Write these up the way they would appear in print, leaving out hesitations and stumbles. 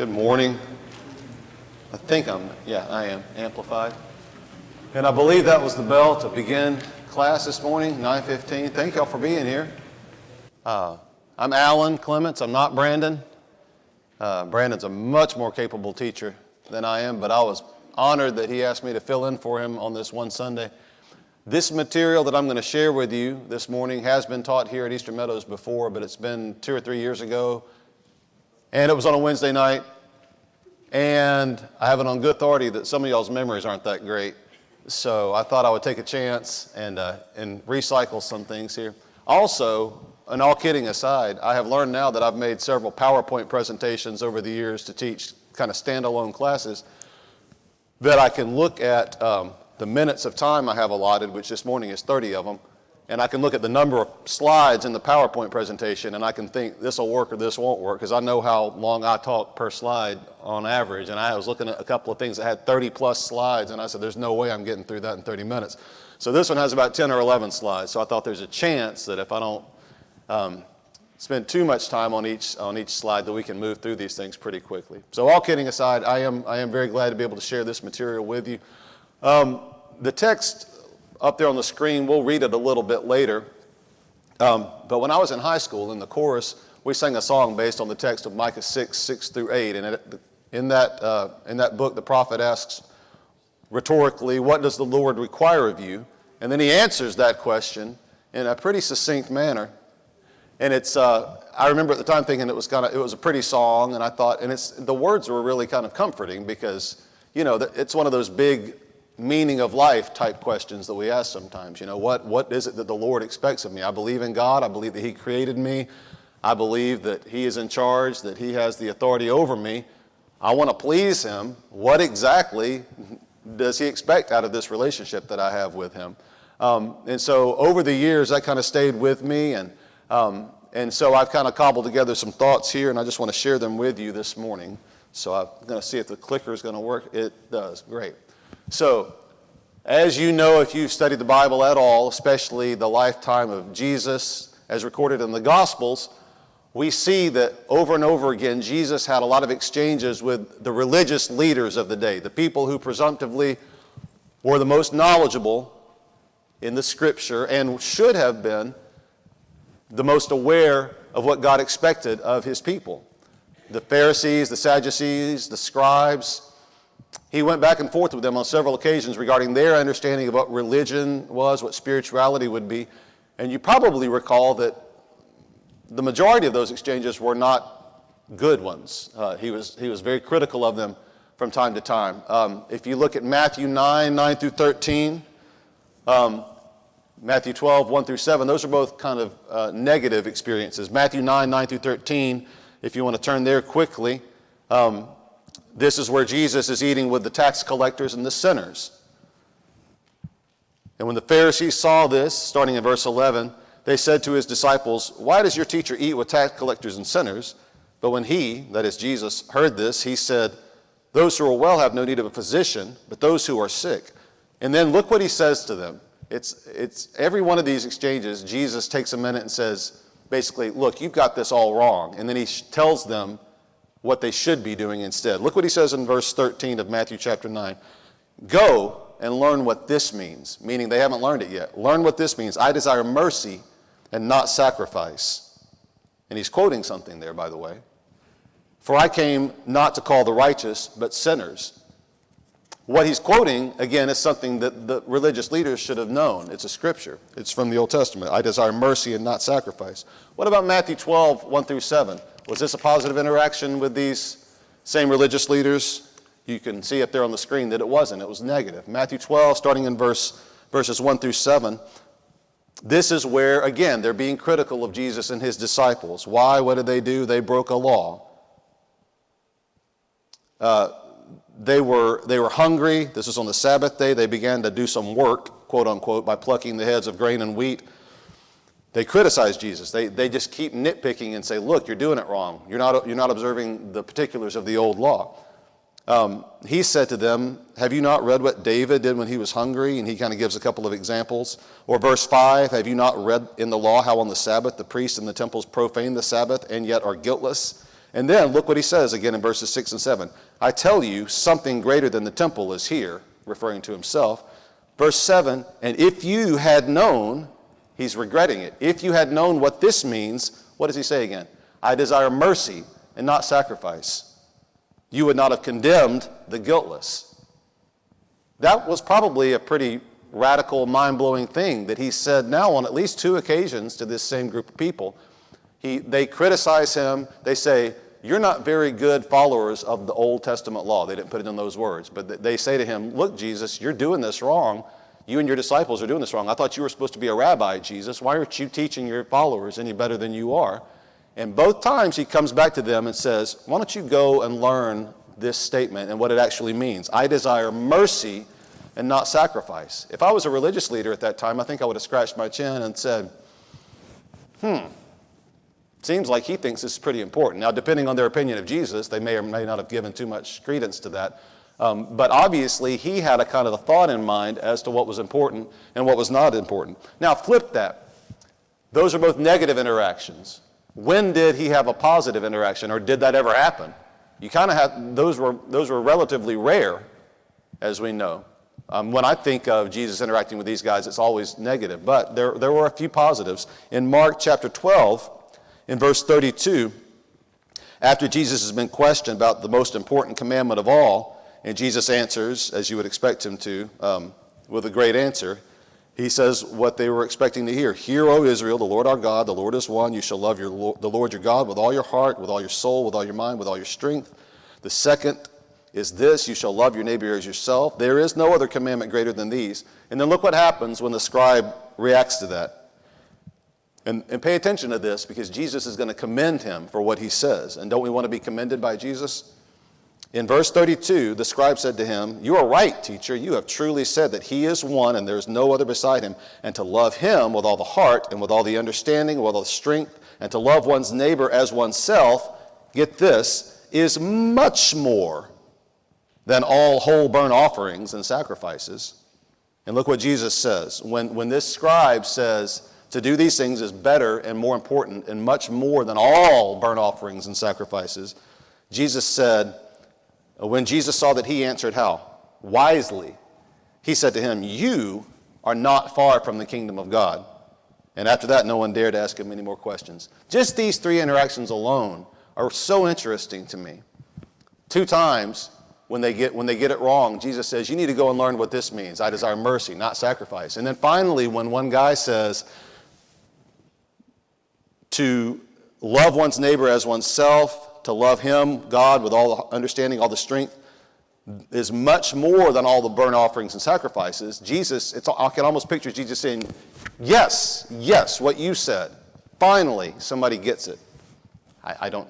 Good morning. I am amplified. And I believe that was the bell to begin class this morning, 9:15. Thank y'all for being here. I'm Alan Clements. I'm not Brandon. Brandon's a much more capable teacher than I am, but I was honored that he asked me to fill in for him on this one Sunday. This material that I'm going to share with you this morning has been taught here at Eastern Meadows before, but it's been 2 or 3 years ago. And it was on a Wednesday night, and I have it on good authority that some of y'all's memories aren't that great. So I thought I would take a chance and recycle some things here. Also, and all kidding aside, I have learned now that I've made several PowerPoint presentations over the years to teach kind of standalone classes that I can look at the minutes of time I have allotted, which this morning is 30 of them, and I can look at the number of slides in the PowerPoint presentation, and I can think this will work or this won't work, because I know how long I talk per slide on average. And I was looking at a couple of things that had 30 plus slides, and I said, there's no way I'm getting through that in 30 minutes. So this one has about 10 or 11 slides. So I thought there's a chance that if I don't spend too much time on each slide, that we can move through these things pretty quickly. So all kidding aside, I am very glad to be able to share this material with you. The text up there on the screen, we'll read it a little bit later. But when I was in high school, in the chorus, we sang a song based on the text of Micah 6:6-8. And in that book, the prophet asks rhetorically, what does the Lord require of you? And then he answers that question in a pretty succinct manner. And I remember at the time thinking it was a pretty song, and I thought, and the words were really kind of comforting because, it's one of those big meaning of life type questions that we ask sometimes. What is it that the Lord expects of me? I believe in God. I believe that he created me. I believe that he is in charge, that he has the authority over me. I want to please him. What exactly does he expect out of this relationship that I have with him? And so over the years, that kind of stayed with me. And so I've kind of cobbled together some thoughts here, and I just want to share them with you this morning. So I'm going to see if the clicker is going to work. It does. Great. So, as you know, if you've studied the Bible at all, especially the lifetime of Jesus as recorded in the Gospels, we see that over and over again, Jesus had a lot of exchanges with the religious leaders of the day, the people who presumptively were the most knowledgeable in the Scripture and should have been the most aware of what God expected of his people. The Pharisees, the Sadducees, the scribes. He went back and forth with them on several occasions regarding their understanding of what religion was, what spirituality would be. And you probably recall that the majority of those exchanges were not good ones. He was very critical of them from time to time. If you look at Matthew 9:9-13, Matthew 12, 1-7, those are both kind of negative experiences. Matthew 9:9-13, if you want to turn there quickly, this is where Jesus is eating with the tax collectors and the sinners. And when the Pharisees saw this, starting in verse 11, they said to his disciples, "Why does your teacher eat with tax collectors and sinners?" But when he, that is Jesus, heard this, he said, "Those who are well have no need of a physician, but those who are sick." And then look what he says to them. It's every one of these exchanges, Jesus takes a minute and says, basically, look, you've got this all wrong. And then he tells them what they should be doing instead. Look what he says in verse 13 of Matthew chapter 9. "Go and learn what this means," meaning they haven't learned it yet. "Learn what this means. I desire mercy and not sacrifice." And he's quoting something there, by the way. "For I came not to call the righteous, but sinners." What he's quoting, again, is something that the religious leaders should have known. It's a scripture. It's from the Old Testament. I desire mercy and not sacrifice. What about Matthew 12, 1-7? Was this a positive interaction with these same religious leaders? You can see up there on the screen that it wasn't. It was negative. Matthew 12, starting in verses 1-7, this is where, again, they're being critical of Jesus and his disciples. Why? What did they do? They broke a law. They were hungry. This was on the Sabbath day. They began to do some work, quote unquote, by plucking the heads of grain and wheat. They criticize Jesus. They just keep nitpicking and say, look, you're doing it wrong. You're not observing the particulars of the old law. He said to them, have you not read what David did when he was hungry? And he kind of gives a couple of examples. Or verse 5, have you not read in the law how on the Sabbath the priests in the temples profane the Sabbath and yet are guiltless? And then look what he says again in verses 6 and 7. I tell you, something greater than the temple is here, referring to himself. Verse 7, and if you had known, he's regretting it. If you had known what this means, what does he say again? I desire mercy and not sacrifice. You would not have condemned the guiltless. That was probably a pretty radical, mind-blowing thing that he said now on at least 2 occasions to this same group of people. They criticize him. They say, you're not very good followers of the Old Testament law. They didn't put it in those words. But they say to him, look, Jesus, you're doing this wrong. You and your disciples are doing this wrong. I thought you were supposed to be a rabbi, Jesus. Why aren't you teaching your followers any better than you are? And both times he comes back to them and says, why don't you go and learn this statement and what it actually means? I desire mercy and not sacrifice. If I was a religious leader at that time, I think I would have scratched my chin and said, seems like he thinks this is pretty important. Now, depending on their opinion of Jesus, they may or may not have given too much credence to that. But obviously, he had a kind of a thought in mind as to what was important and what was not important. Now, flip that. Those are both negative interactions. When did he have a positive interaction, or did that ever happen? You kind of have, those were relatively rare, as we know. When I think of Jesus interacting with these guys, it's always negative. But there were a few positives. In Mark chapter 12, in verse 32, after Jesus has been questioned about the most important commandment of all, and Jesus answers, as you would expect him to, with a great answer, he says what they were expecting to hear. Hear, O Israel, the Lord our God, the Lord is one. You shall love the Lord your God with all your heart, with all your soul, with all your mind, with all your strength. The second is this, you shall love your neighbor as yourself. There is no other commandment greater than these. And then look what happens when the scribe reacts to that. And pay attention to this, because Jesus is going to commend him for what he says. And don't we want to be commended by Jesus? In verse 32, the scribe said to him, you are right, teacher. You have truly said that he is one and there is no other beside him. And to love him with all the heart and with all the understanding, with all the strength, and to love one's neighbor as oneself, get this, is much more than all whole burnt offerings and sacrifices. And look what Jesus says. When this scribe says to do these things is better and more important and much more than all burnt offerings and sacrifices, Jesus said, when Jesus saw that he answered how? Wisely. He said to him, you are not far from the kingdom of God. And after that, no one dared ask him any more questions. Just these 3 interactions alone are so interesting to me. 2 times when they get it wrong, Jesus says, you need to go and learn what this means. I desire mercy, not sacrifice. And then finally, when one guy says to love one's neighbor as oneself, to love him, God, with all the understanding, all the strength, is much more than all the burnt offerings and sacrifices. Jesus, I can almost picture Jesus saying, yes, what you said. Finally, somebody gets it. I don't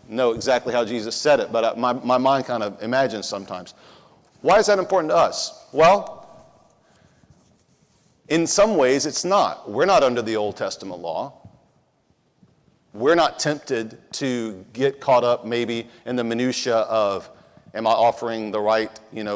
know exactly how Jesus said it, but my mind kind of imagines sometimes. Why is that important to us? Well, in some ways it's not. We're not under the Old Testament law. We're not tempted to get caught up maybe in the minutia of, am I offering the right,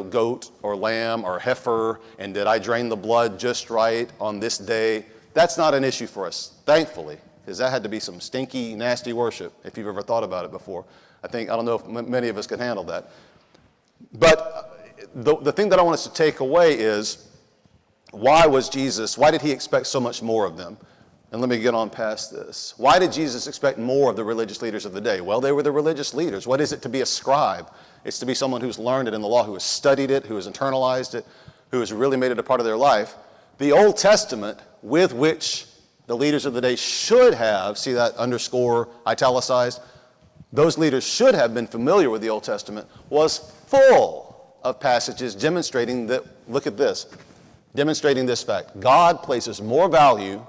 goat or lamb or heifer, and did I drain the blood just right on this day? That's not an issue for us, thankfully, because that had to be some stinky, nasty worship, if you've ever thought about it before. I don't know if many of us can handle that. But the thing that I want us to take away is, why did he expect so much more of them? And let me get on past this. Why did Jesus expect more of the religious leaders of the day? Well, they were the religious leaders. What is it to be a scribe? It's to be someone who's learned it in the law, who has studied it, who has internalized it, who has really made it a part of their life. The Old Testament, with which the leaders of the day should have, see that underscore italicized, those leaders should have been familiar with the Old Testament, was full of passages demonstrating that, look at this, demonstrating this fact. God places more value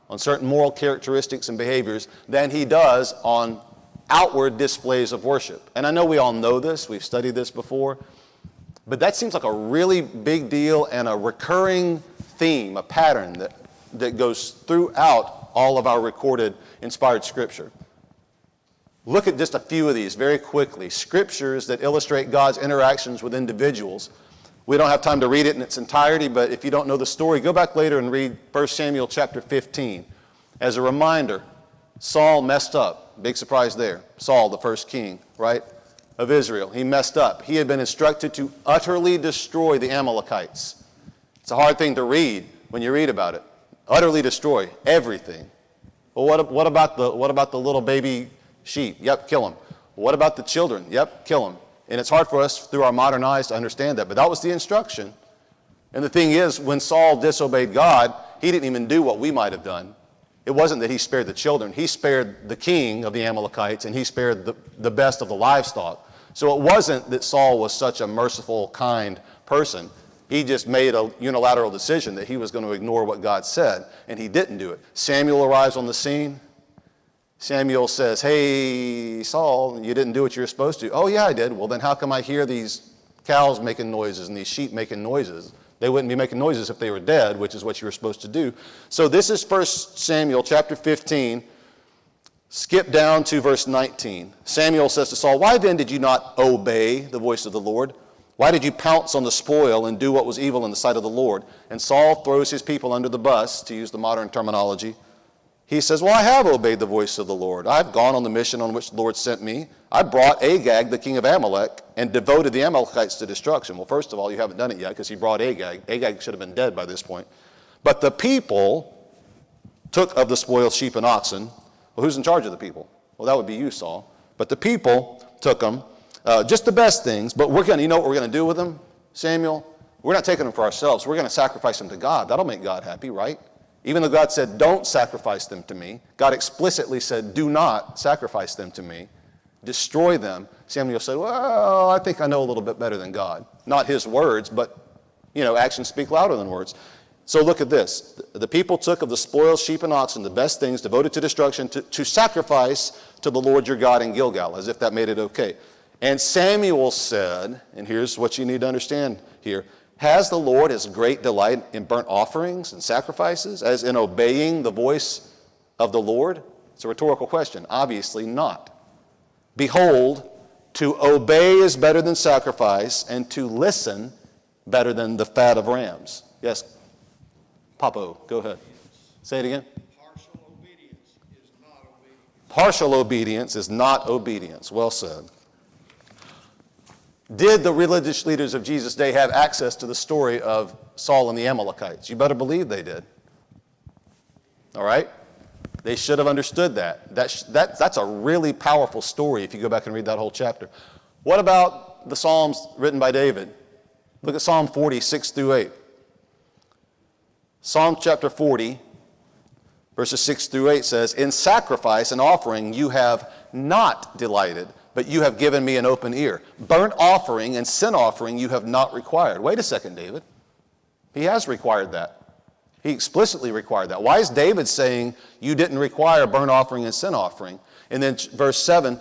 on certain moral characteristics and behaviors than he does on outward displays of worship. And I know we all know this, we've studied this before, but that seems like a really big deal and a recurring theme, a pattern that goes throughout all of our recorded inspired scripture. Look at just a few of these very quickly. Scriptures that illustrate God's interactions with individuals. We don't have time to read it in its entirety, but if you don't know the story, go back later and read 1 Samuel chapter 15. As a reminder, Saul messed up. Big surprise there. Saul, the first king, right, of Israel. He messed up. He had been instructed to utterly destroy the Amalekites. It's a hard thing to read when you read about it. Utterly destroy everything. Well, what about the little baby sheep? Yep, kill them. What about the children? Yep, kill them. And it's hard for us through our modern eyes to understand that, but that was the instruction. And the thing is, when Saul disobeyed God, he didn't even do what we might have done. It wasn't that he spared the children. He spared the king of the Amalekites, and he spared the best of the livestock. So it wasn't that Saul was such a merciful, kind person. He just made a unilateral decision that he was going to ignore what God said, and he didn't do it. Samuel arrives on the scene. Samuel says, hey, Saul, you didn't do what you were supposed to. Oh, yeah, I did. Well, then how come I hear these cows making noises and these sheep making noises? They wouldn't be making noises if they were dead, which is what you were supposed to do. So this is 1 Samuel chapter 15. Skip down to verse 19. Samuel says to Saul, why then did you not obey the voice of the Lord? Why did you pounce on the spoil and do what was evil in the sight of the Lord? And Saul throws his people under the bus, to use the modern terminology. He says, well, I have obeyed the voice of the Lord. I've gone on the mission on which the Lord sent me. I brought Agag, the king of Amalek, and devoted the Amalekites to destruction. Well, first of all, you haven't done it yet because he brought Agag. Agag should have been dead by this point. But the people took of the spoil sheep and oxen. Well, who's in charge of the people? Well, that would be you, Saul. But the people took them, just the best things. But you know what we're going to do with them, Samuel? We're not taking them for ourselves. We're going to sacrifice them to God. That'll make God happy, right? Even though God said, don't sacrifice them to me, God explicitly said, do not sacrifice them to me. Destroy them. Samuel said, well, I think I know a little bit better than God. Not his words, but, actions speak louder than words. So look at this. The people took of the spoiled sheep and oxen, the best things, devoted to destruction, to sacrifice to the Lord your God in Gilgal, as if that made it okay. And Samuel said, and here's what you need to understand here, has the Lord his great delight in burnt offerings and sacrifices, as in obeying the voice of the Lord? It's a rhetorical question. Obviously not. Behold, to obey is better than sacrifice, and to listen better than the fat of rams. Yes, Papo, go ahead. Say it again. Partial obedience is not obedience. Partial obedience is not obedience. Well said. Did the religious leaders of Jesus' day have access to the story of Saul and the Amalekites? You better believe they did. All right? They should have understood that. That's a really powerful story if you go back and read that whole chapter. What about the Psalms written by David? Look at Psalm 40, 6 through 8. Psalm chapter 40, verses 6 through 8 says, in sacrifice and offering you have not delighted, but you have given me an open ear. Burnt offering and sin offering you have not required. Wait a second, David. He has required that. He explicitly required that. Why is David saying you didn't require burnt offering and sin offering? And then verse 7,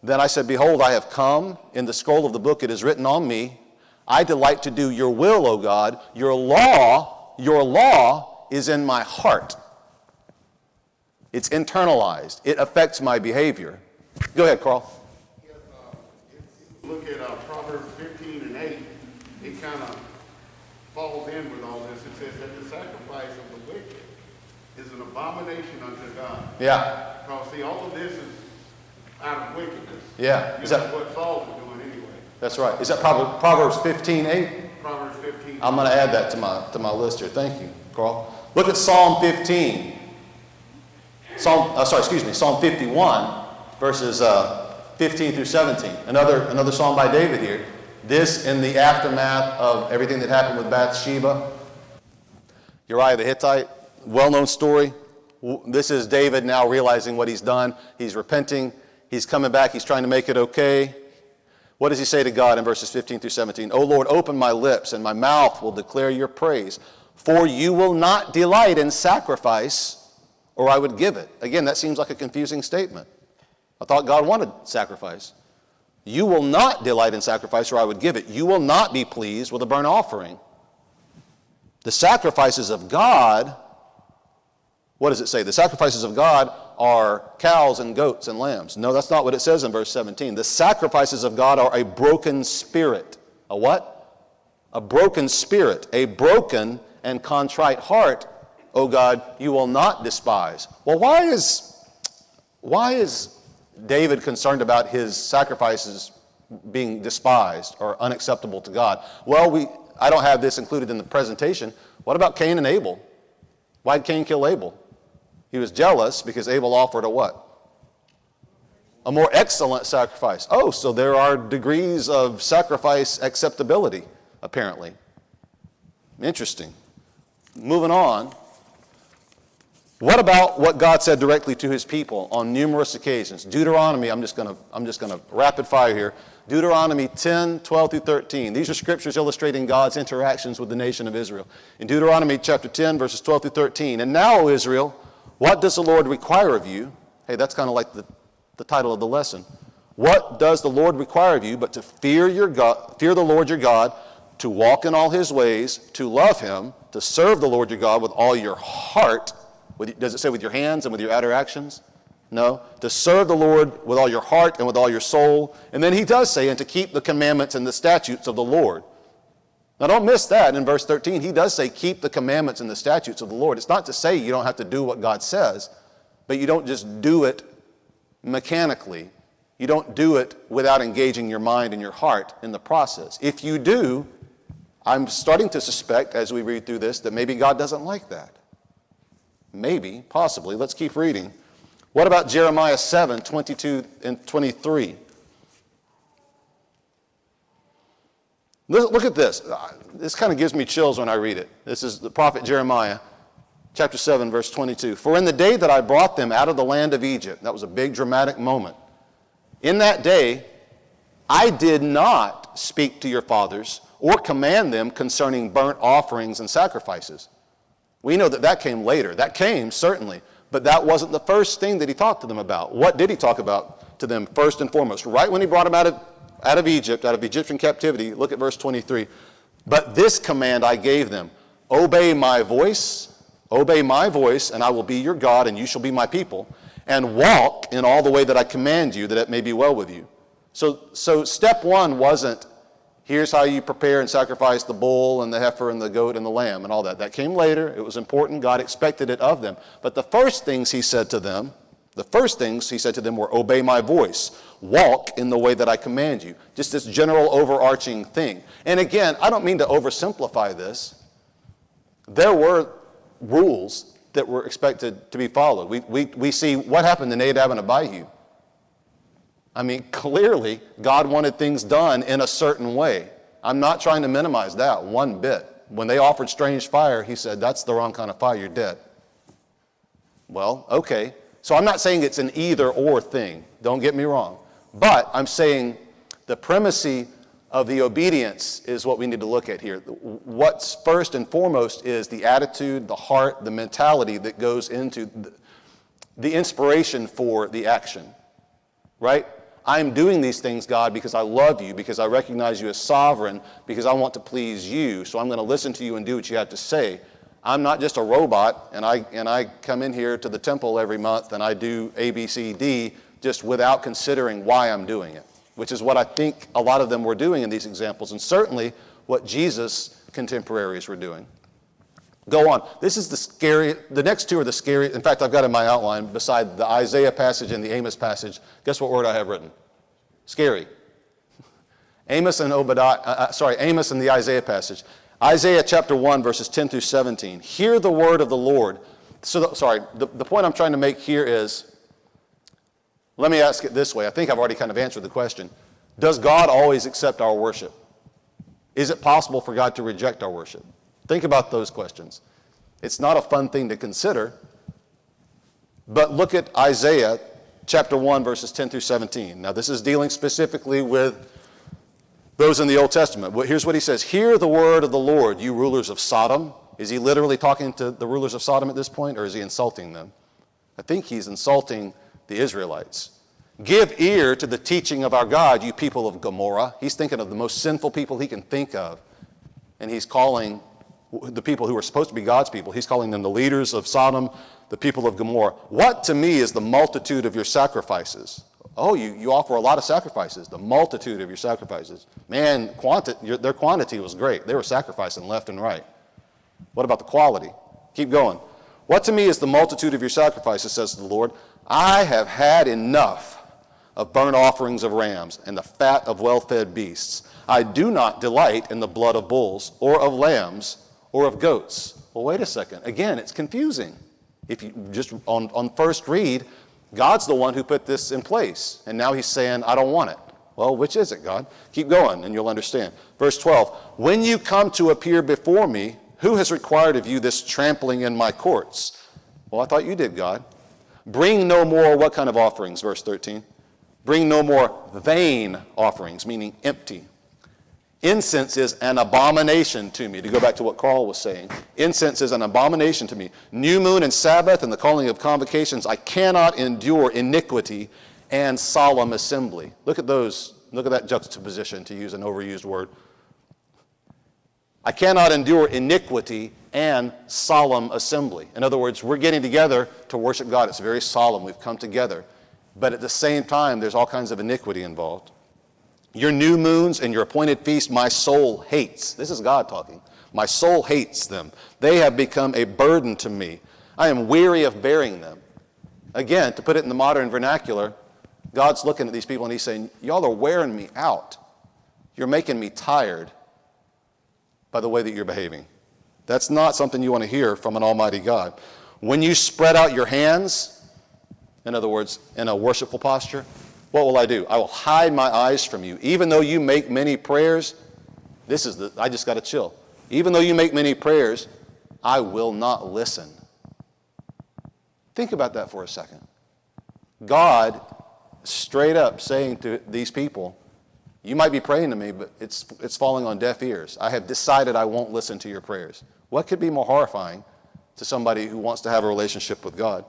then I said, behold, I have come. In the scroll of the book it is written on me. I delight to do your will, O God. Your law is in my heart. It's internalized. It affects my behavior. Go ahead, Carl. Look at Proverbs 15 and 8, it kind of falls in with all this. It says that the sacrifice of the wicked is an abomination unto God. Yeah. Because, see, all of this is out of wickedness. Yeah. Is that what Saul is doing anyway? That's right. Is that Proverbs 15, 8? Proverbs 15. I'm going to add that to my list here. Thank you, Carl. Look at Psalm 15. Psalm 51, verses 15 through 17. Another song by David here. This in the aftermath of everything that happened with Bathsheba. Uriah the Hittite, well-known story. This is David now realizing what he's done. He's repenting. He's coming back. He's trying to make it okay. What does he say to God in verses 15 through 17? O Lord, open my lips, and my mouth will declare your praise. For you will not delight in sacrifice, or I would give it. Again, that seems like a confusing statement. I thought God wanted sacrifice. You will not delight in sacrifice, or I would give it. You will not be pleased with a burnt offering. The sacrifices of God, what does it say? The sacrifices of God are cows and goats and lambs. No, that's not what it says in verse 17. The sacrifices of God are a broken spirit. A what? A broken spirit. A broken and contrite heart, O God, you will not despise. Well, why is David concerned about his sacrifices being despised or unacceptable to God? Well, I don't have this included in the presentation. What about Cain and Abel? Why did Cain kill Abel? He was jealous because Abel offered a what? A more excellent sacrifice. Oh, so there are degrees of sacrifice acceptability, apparently. Interesting. Moving on. What about what God said directly to his people on numerous occasions? Deuteronomy, I'm just going to rapid fire here. Deuteronomy 10, 12 through 13. These are scriptures illustrating God's interactions with the nation of Israel. In Deuteronomy chapter 10, verses 12 through 13. And now, O Israel, what does the Lord require of you? Hey, that's kind of like the title of the lesson. What does the Lord require of you but to fear the Lord your God, to walk in all his ways, to love him, to serve the Lord your God with all your heart? Does it say with your hands and with your outer actions? No. To serve the Lord with all your heart and with all your soul. And then he does say, and to keep the commandments and the statutes of the Lord. Now don't miss that in verse 13. He does say, keep the commandments and the statutes of the Lord. It's not to say you don't have to do what God says, but you don't just do it mechanically. You don't do it without engaging your mind and your heart in the process. If you do, I'm starting to suspect, as we read through this, that maybe God doesn't like that. Maybe, possibly. Let's keep reading. What about Jeremiah 7, 22 and 23? Look at this. This kind of gives me chills when I read it. This is the prophet Jeremiah, chapter 7, verse 22. For in the day that I brought them out of the land of Egypt, that was a big dramatic moment. In that day, I did not speak to your fathers or command them concerning burnt offerings and sacrifices. We know that came later. That came, certainly. But that wasn't the first thing that he talked to them about. What did he talk about to them first and foremost? Right when he brought them out of Egypt, out of Egyptian captivity, look at verse 23. But this command I gave them, obey my voice, and I will be your God, and you shall be my people, and walk in all the way that I command you, that it may be well with you. So step one wasn't, here's how you prepare and sacrifice the bull and the heifer and the goat and the lamb and all that. That came later. It was important. God expected it of them. But the first things he said to them were, obey my voice. Walk in the way that I command you. Just this general overarching thing. And again, I don't mean to oversimplify this. There were rules that were expected to be followed. We see what happened to Nadab and Abihu. I mean, clearly, God wanted things done in a certain way. I'm not trying to minimize that one bit. When they offered strange fire, he said, that's the wrong kind of fire, you're dead. Well, okay. So I'm not saying it's an either-or thing. Don't get me wrong. But I'm saying the primacy of the obedience is what we need to look at here. What's first and foremost is the attitude, the heart, the mentality that goes into the inspiration for the action, right? I'm doing these things, God, because I love you, because I recognize you as sovereign, because I want to please you. So I'm going to listen to you and do what you have to say. I'm not just a robot, and I come in here to the temple every month and I do A, B, C, D just without considering why I'm doing it, which is what I think a lot of them were doing in these examples, and certainly what Jesus' contemporaries were doing. Go on. This is the next two are the scary. In fact, I've got in my outline, beside the Isaiah passage and the Amos passage, guess what word I have written? Scary. Amos and the Isaiah passage. Isaiah chapter 1, verses 10 through 17. Hear the word of the Lord. The point I'm trying to make here is, let me ask it this way. I think I've already kind of answered the question. Does God always accept our worship? Is it possible for God to reject our worship? Think about those questions. It's not a fun thing to consider, but look at Isaiah chapter 1, verses 10 through 17. Now, this is dealing specifically with those in the Old Testament. Here's what he says. Hear the word of the Lord, you rulers of Sodom. Is he literally talking to the rulers of Sodom at this point, or is he insulting them? I think he's insulting the Israelites. Give ear to the teaching of our God, you people of Gomorrah. He's thinking of the most sinful people he can think of, and he's calling the people who are supposed to be God's people, he's calling them the leaders of Sodom, the people of Gomorrah. What to me is the multitude of your sacrifices? Oh, you offer a lot of sacrifices, the multitude of your sacrifices. Man, their quantity was great. They were sacrificing left and right. What about the quality? Keep going. What to me is the multitude of your sacrifices, says the Lord. I have had enough of burnt offerings of rams, and the fat of well-fed beasts. I do not delight in the blood of bulls, or of lambs, or of goats. Well, wait a second. Again, it's confusing. If you just on first read, God's the one who put this in place. And now he's saying, I don't want it. Well, which is it, God? Keep going and you'll understand. Verse 12, when you come to appear before me, who has required of you this trampling in my courts? Well, I thought you did, God. Bring no more, what kind of offerings? Verse 13. Bring no more vain offerings, meaning empty. Incense is an abomination to me. To go back to what Carl was saying, incense is an abomination to me. New moon and Sabbath and the calling of convocations, I cannot endure iniquity and solemn assembly. Look at those. Look at that juxtaposition, to use an overused word. I cannot endure iniquity and solemn assembly. In other words, we're getting together to worship God. It's very solemn. We've come together. But at the same time, there's all kinds of iniquity involved. Your new moons and your appointed feasts, my soul hates. This is God talking. My soul hates them. They have become a burden to me. I am weary of bearing them. Again, to put it in the modern vernacular, God's looking at these people and he's saying, y'all are wearing me out. You're making me tired by the way that you're behaving. That's not something you want to hear from an almighty God. When you spread out your hands, in other words, in a worshipful posture, what will I do? I will hide my eyes from you. Even though you make many prayers, I just got to chill. Even though you make many prayers, I will not listen. Think about that for a second. God straight up saying to these people, you might be praying to me, but it's falling on deaf ears. I have decided I won't listen to your prayers. What could be more horrifying to somebody who wants to have a relationship with God?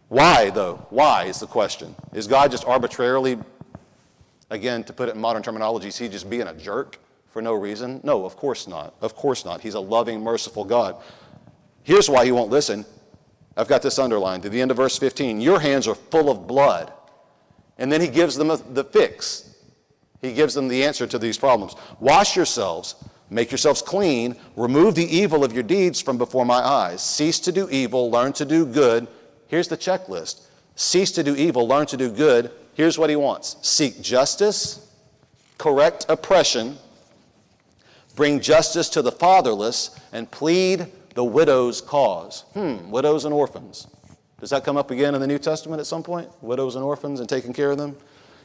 Why, though? Why is the question. Is God just arbitrarily, again, to put it in modern terminology, is he just being a jerk for no reason? No, of course not. Of course not. He's a loving, merciful God. Here's why he won't listen. I've got this underlined. To the end of verse 15, your hands are full of blood. And then he gives them the fix. He gives them the answer to these problems. Wash yourselves, make yourselves clean, remove the evil of your deeds from before my eyes. Cease to do evil, learn to do good. Here's the checklist. Cease to do evil, learn to do good. Here's what he wants. Seek justice, correct oppression, bring justice to the fatherless, and plead the widow's cause. Widows and orphans. Does that come up again in the New Testament at some point? Widows and orphans and taking care of them?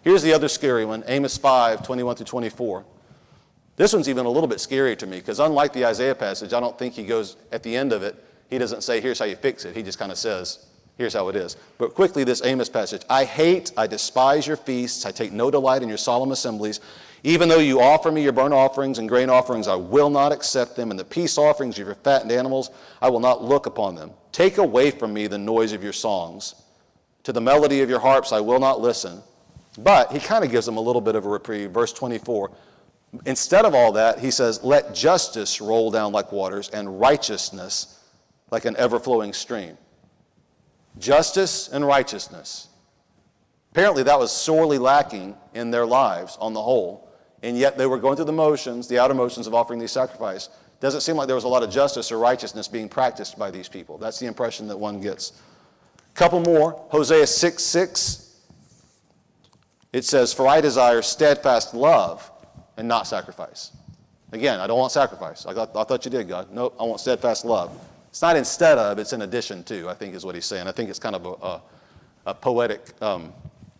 Here's the other scary one, Amos 5, 21 through 24. This one's even a little bit scary to me because unlike the Isaiah passage, I don't think he goes at the end of it, he doesn't say, here's how you fix it. He just kind of says, here's how it is. But quickly, this Amos passage. I despise your feasts. I take no delight in your solemn assemblies. Even though you offer me your burnt offerings and grain offerings, I will not accept them. And the peace offerings of your fattened animals, I will not look upon them. Take away from me the noise of your songs. To the melody of your harps, I will not listen. But he kind of gives them a little bit of a reprieve. Verse 24. Instead of all that, he says, let justice roll down like waters and righteousness like an ever-flowing stream. Justice and righteousness. Apparently that was sorely lacking in their lives on the whole, and yet they were going through the motions, the outer motions of offering these sacrifices. Doesn't seem like there was a lot of justice or righteousness being practiced by these people. That's the impression that one gets. Couple more. Hosea 6:6. It says, for I desire steadfast love and not sacrifice. Again, I don't want sacrifice. I thought you did, God. Nope, I want steadfast love. It's not instead of, it's in addition to, I think is what he's saying. I think it's kind of a poetic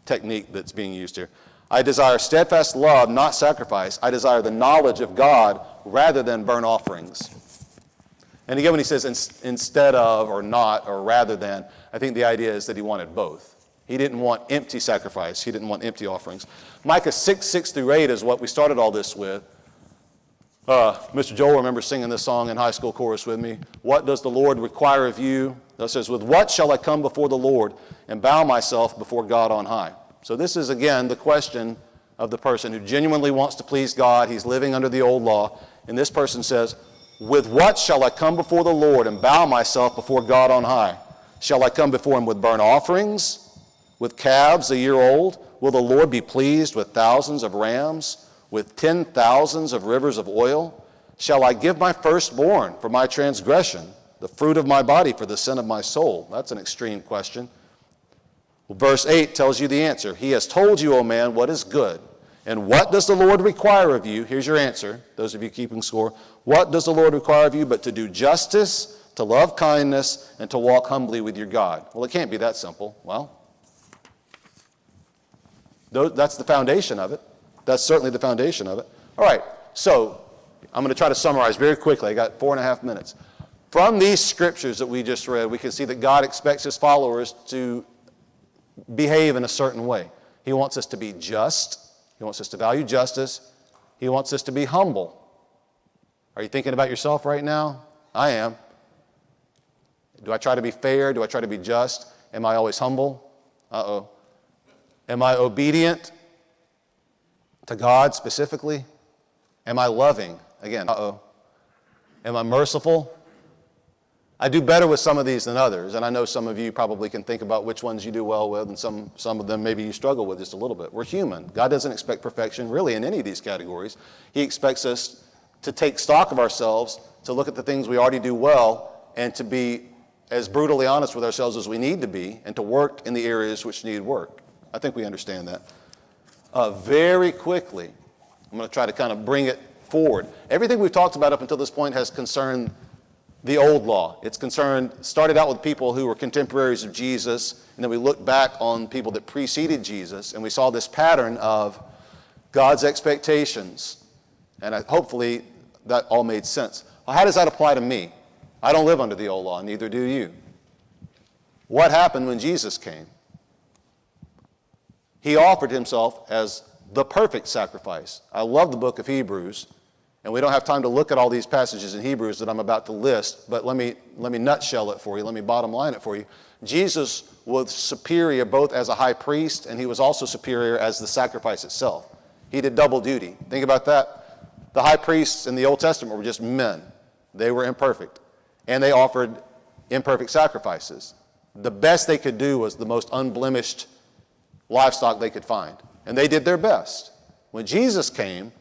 technique that's being used here. I desire steadfast love, not sacrifice. I desire the knowledge of God rather than burnt offerings. And again, when he says instead of or not or rather than, I think the idea is that he wanted both. He didn't want empty sacrifice. He didn't want empty offerings. Micah 6 through 8 is what we started all this with. Mr. Joel remembers singing this song in high school chorus with me. What does the Lord require of you? It says, with what shall I come before the Lord and bow myself before God on high? So this is, again, the question of the person who genuinely wants to please God. He's living under the old law. And this person says, with what shall I come before the Lord and bow myself before God on high? Shall I come before him with burnt offerings? With calves a year old? Will the Lord be pleased with thousands of rams? With 10,000s of rivers of oil? Shall I give my firstborn for my transgression, the fruit of my body for the sin of my soul? That's an extreme question. Well, verse 8 tells you the answer. He has told you, O man, what is good. And what does the Lord require of you? Here's your answer, those of you keeping score. What does the Lord require of you but to do justice, to love kindness, and to walk humbly with your God? Well, it can't be that simple. Well, that's the foundation of it. That's certainly the foundation of it. All right, so I'm going to try to summarize very quickly. I got 4.5 minutes. From these scriptures that we just read, we can see that God expects his followers to behave in a certain way. He wants us to be just. He wants us to value justice. He wants us to be humble. Are you thinking about yourself right now? I am. Do I try to be fair? Do I try to be just? Am I always humble? Uh-oh. Am I obedient to God specifically? Am I loving? Again, uh-oh. Am I merciful? I do better with some of these than others, and I know some of you probably can think about which ones you do well with, and some of them maybe you struggle with just a little bit. We're human. God doesn't expect perfection really in any of these categories. He expects us to take stock of ourselves, to look at the things we already do well, and to be as brutally honest with ourselves as we need to be, and to work in the areas which need work. I think we understand that. Very quickly, I'm going to try to kind of bring it forward. Everything we've talked about up until this point has concerned the old law. It's started out with people who were contemporaries of Jesus, and then we looked back on people that preceded Jesus, and we saw this pattern of God's expectations. And hopefully that all made sense. Well, how does that apply to me? I don't live under the old law, neither do you. What happened when Jesus came? He offered himself as the perfect sacrifice. I love the book of Hebrews. And we don't have time to look at all these passages in Hebrews that I'm about to list, but let me nutshell it for you. Let me bottom line it for you. Jesus was superior both as a high priest, and he was also superior as the sacrifice itself. He did double duty. Think about that. The high priests in the Old Testament were just men. They were imperfect, and they offered imperfect sacrifices. The best they could do was the most unblemished livestock they could find, and they did their best. When Jesus came,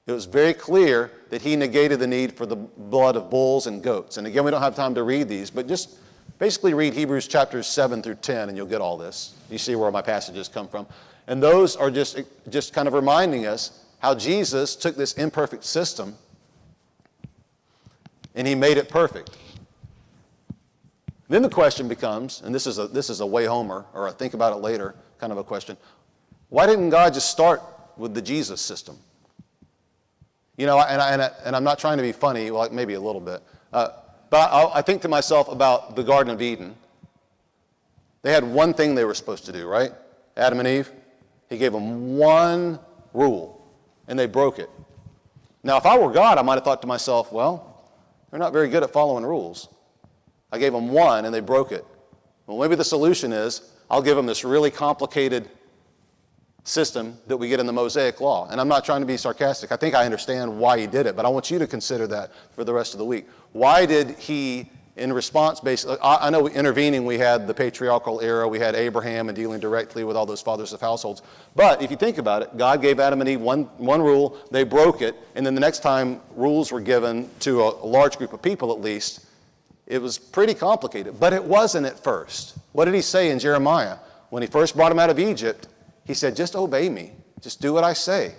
it was very clear that he negated the need for the blood of bulls and goats. And again, we don't have time to read these, but just basically read Hebrews chapters 7 through 10 and you'll get all this. You see where my passages come from. And those are just kind of reminding us how Jesus took this imperfect system and he made it perfect. Then the question becomes, and this is a way homer, or a think about it later kind of a question, why didn't God just start with the Jesus system? You know, and I'm not trying to be funny, well, maybe a little bit, but I think to myself about the Garden of Eden. They had one thing they were supposed to do, right? Adam and Eve. He gave them one rule, and they broke it. Now, if I were God, I might have thought to myself, well, they're not very good at following rules. I gave them one, and they broke it. Well, maybe the solution is I'll give them this really complicated system that we get in the Mosaic Law. And I'm not trying to be sarcastic. I think I understand why he did it, but I want you to consider that for the rest of the week. Why did he, in response, basically, I know intervening we had the patriarchal era, we had Abraham and dealing directly with all those fathers of households. But if you think about it, God gave Adam and Eve one rule, they broke it, and then the next time rules were given to a large group of people at least, it was pretty complicated. But it wasn't at first. What did he say in Jeremiah? When he first brought them out of Egypt, he said, just obey me. Just do what I say.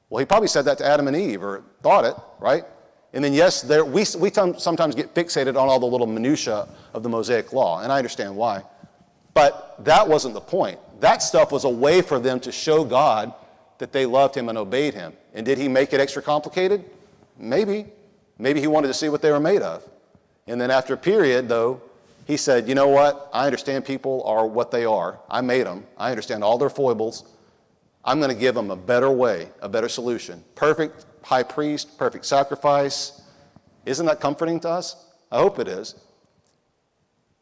Well, he probably said that to Adam and Eve, or thought it, right? And then, yes, we sometimes get fixated on all the little minutiae of the Mosaic Law, and I understand why. But that wasn't the point. That stuff was a way for them to show God that they loved him and obeyed him. And did he make it extra complicated? Maybe. Maybe he wanted to see what they were made of. And then after a period, though, he said, you know what? I understand people are what they are. I made them. I understand all their foibles. I'm going to give them a better way, a better solution. Perfect high priest, perfect sacrifice. Isn't that comforting to us? I hope it is.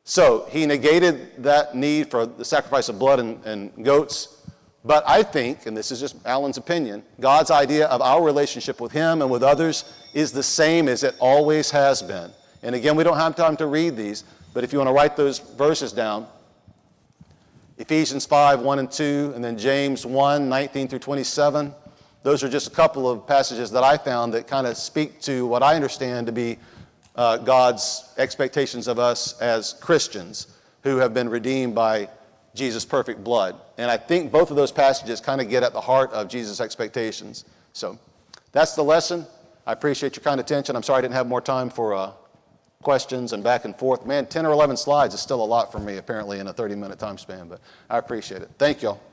So he negated that need for the sacrifice of blood and goats. But I think, and this is just Alan's opinion, God's idea of our relationship with him and with others is the same as it always has been. And again, we don't have time to read these, but if you want to write those verses down, Ephesians 5, 1 and 2, and then James 1, 19 through 27, those are just a couple of passages that I found that kind of speak to what I understand to be God's expectations of us as Christians who have been redeemed by Jesus' perfect blood. And I think both of those passages kind of get at the heart of Jesus' expectations. So that's the lesson. I appreciate your kind attention. I'm sorry I didn't have more time for questions and back and forth. Man, 10 or 11 slides is still a lot for me, apparently, in a 30-minute time span, but I appreciate it. Thank you all.